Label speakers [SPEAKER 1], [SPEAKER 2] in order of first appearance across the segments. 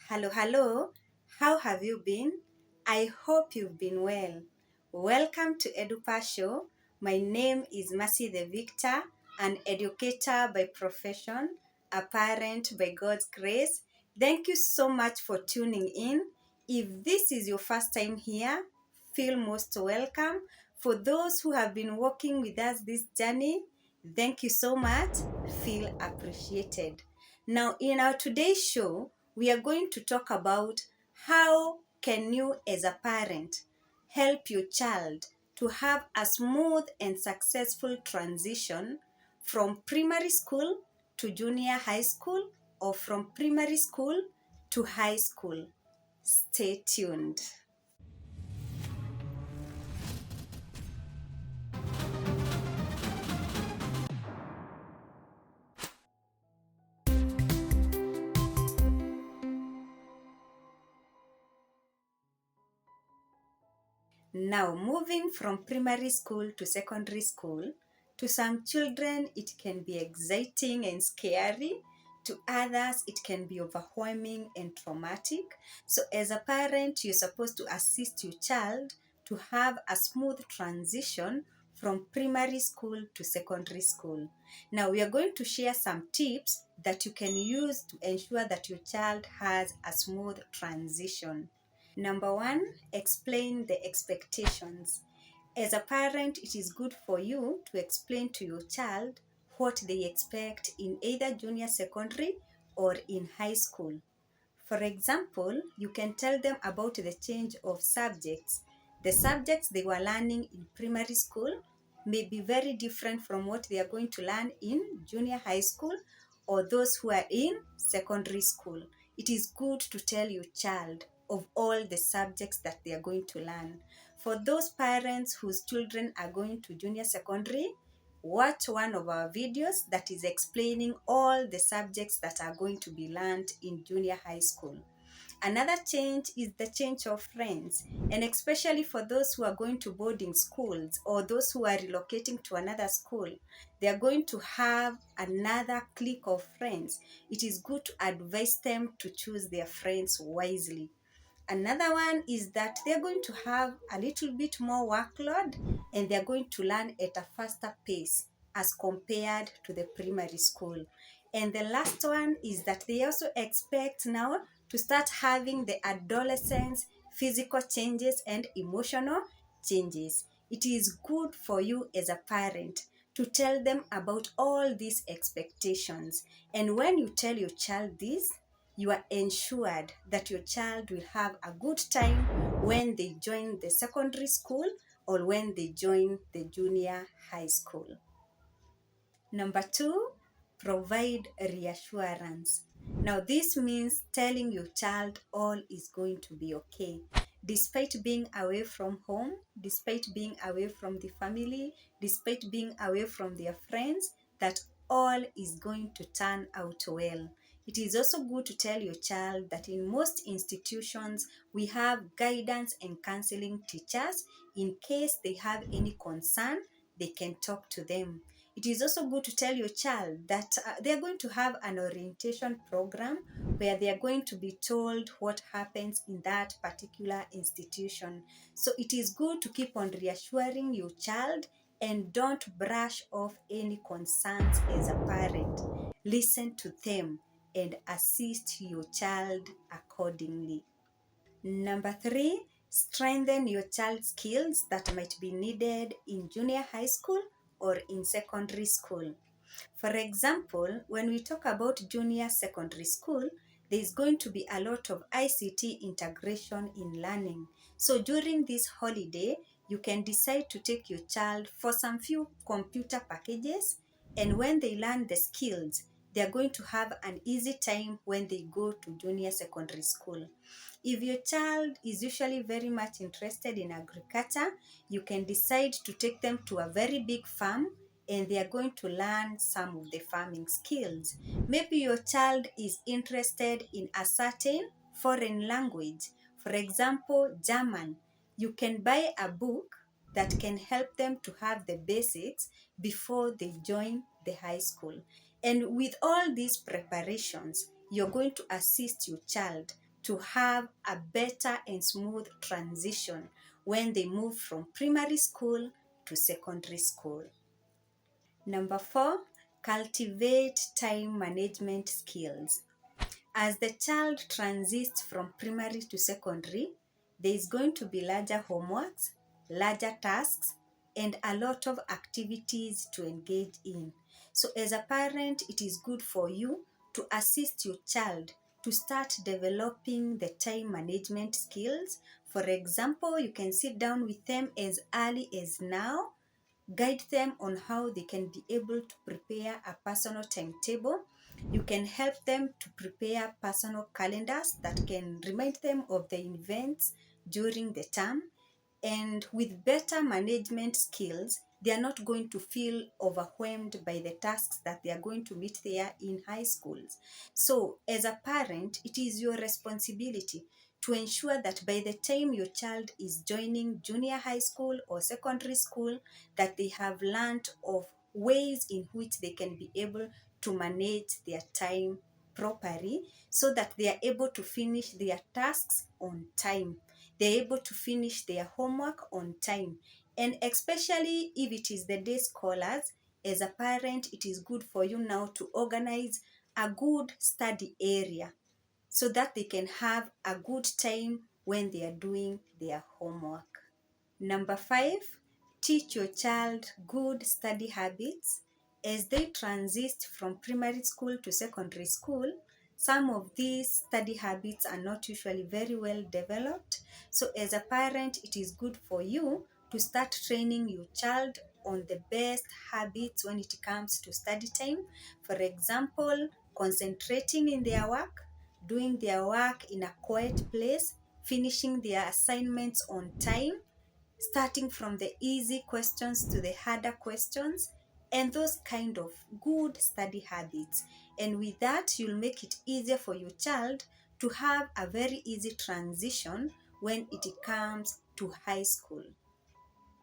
[SPEAKER 1] Hello, hello. How have you been? I hope you've been well. Welcome to EduPar Show. My name is Mercy the Victor, an educator by profession, a parent by God's grace. Thank you so much for tuning in. If this is your first time here, feel most welcome. For those who have been walking with us this journey, thank you so much. Feel appreciated. Now, in our today's show, we are going to talk about how can you as a parent help your child to have a smooth and successful transition from primary school to junior high school or from primary school to high school. Stay tuned. Now, moving from primary school to secondary school, to some children it can be exciting and scary. To others, it can be overwhelming and traumatic. So, as a parent, you're supposed to assist your child to have a smooth transition from primary school to secondary school. Now, we are going to share some tips that you can use to ensure that your child has a smooth transition. Number one, explain the expectations. As a parent, it is good for you to explain to your child what they expect in either junior secondary or in high school. For example, you can tell them about the change of subjects. The subjects they were learning in primary school may be very different from what they are going to learn in junior high school or those who are in secondary school. It is good to tell your child of all the subjects that they are going to learn. For those parents whose children are going to junior secondary, watch one of our videos that is explaining all the subjects that are going to be learned in junior high school. Another change is the change of friends, and especially for those who are going to boarding schools or those who are relocating to another school, they are going to have another clique of friends. It is good to advise them to choose their friends wisely. Another one is that they're going to have a little bit more workload and they're going to learn at a faster pace as compared to the primary school. And the last one is that they also expect now to start having the adolescence physical changes and emotional changes. It is good for you as a parent to tell them about all these expectations. And when you tell your child this, you are ensured that your child will have a good time when they join the secondary school or when they join the junior high school. Number two, provide reassurance. Now, this means telling your child all is going to be okay. Despite being away from home, despite being away from the family, despite being away from their friends, that all is going to turn out well. It is also good to tell your child that in most institutions, we have guidance and counseling teachers. In case they have any concern, they can talk to them. It is also good to tell your child that they are going to have an orientation program where they are going to be told what happens in that particular institution. So it is good to keep on reassuring your child and don't brush off any concerns as a parent. Listen to them and assist your child accordingly. Number three, strengthen your child's skills that might be needed in junior high school or in secondary school. For example, when we talk about junior secondary school, there is going to be a lot of ICT integration in learning. So during this holiday, you can decide to take your child for some few computer packages, and when they learn the skills, they are going to have an easy time when they go to junior secondary school. If your child is usually very much interested in agriculture, you can decide to take them to a very big farm and they are going to learn some of the farming skills. Maybe your child is interested in a certain foreign language, for example, German. You can buy a book that can help them to have the basics before they join the high school. And with all these preparations, you're going to assist your child to have a better and smooth transition when they move from primary school to secondary school. Number 4, cultivate time management skills. As the child transits from primary to secondary, there is going to be larger homeworks, larger tasks, and a lot of activities to engage in. So, as a parent, it is good for you to assist your child to start developing the time management skills. For example, you can sit down with them as early as now, guide them on how they can be able to prepare a personal timetable. You can help them to prepare personal calendars that can remind them of the events during the term. And with better management skills, they are not going to feel overwhelmed by the tasks that they are going to meet there in high schools. So, as a parent, it is your responsibility to ensure that by the time your child is joining junior high school or secondary school, that they have learned of ways in which they can be able to manage their time properly, so that they are able to finish their tasks on time. They're able to finish their homework on time. And especially if it is the day scholars, as a parent, it is good for you now to organize a good study area so that they can have a good time when they are doing their homework. Number 5, teach your child good study habits. As they transit from primary school to secondary school, some of these study habits are not usually very well developed. So, as a parent, it is good for you to start training your child on the best habits when it comes to study time. For example, concentrating in their work, doing their work in a quiet place, finishing their assignments on time, starting from the easy questions to the harder questions, and those kind of good study habits. And with that, you'll make it easier for your child to have a very easy transition when it comes to high school.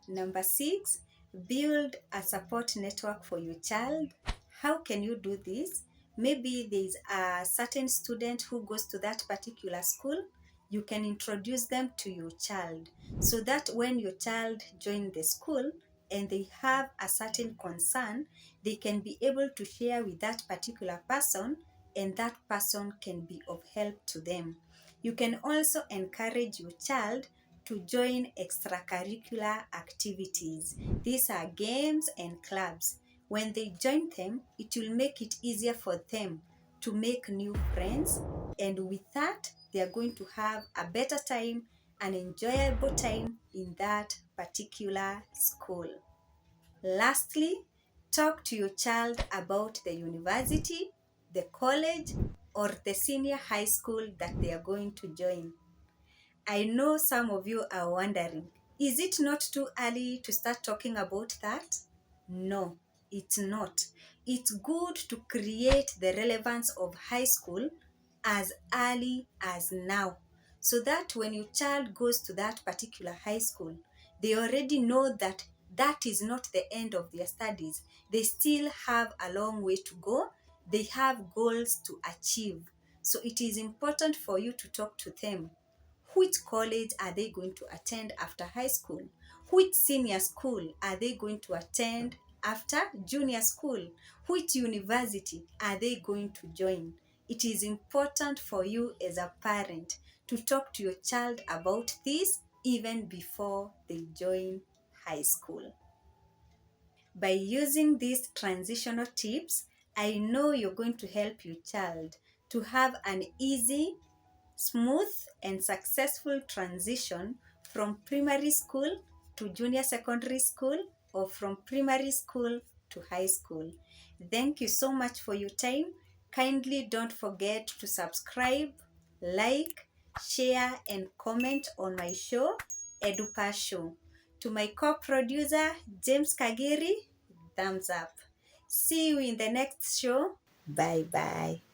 [SPEAKER 1] Number 6, build a support network for your child. How can you do this? Maybe there's a certain student who goes to that particular school. You can introduce them to your child so that when your child joins the school and they have a certain concern, they can be able to share with that particular person, and that person can be of help to them. You can also encourage your child to join extracurricular activities. These are games and clubs. When they join them, it will make it easier for them to make new friends, and with that, they are going to have a better time, an enjoyable time in that particular school. Lastly, talk to your child about the university, the college, or the senior high school that they are going to join. I know some of you are wondering, is it not too early to start talking about that? No, it's not. It's good to create the relevance of high school as early as now, so that when your child goes to that particular high school, they already know that that is not the end of their studies. They still have a long way to go. They have goals to achieve. So it is important for you to talk to them. Which college are they going to attend after high school? Which senior school are they going to attend after junior school? Which university are they going to join? It is important for you as a parent to talk to your child about this even before they join high school. By using these transitional tips, I know you're going to help your child to have an easy, smooth, and successful transition from primary school to junior secondary school, or from primary school to high school. Thank you so much for your time. Kindly don't forget to subscribe, like, share, and comment on my show, EduPar Show. To my co-producer, James Kagiri, thumbs up. See you in the next show. Bye bye.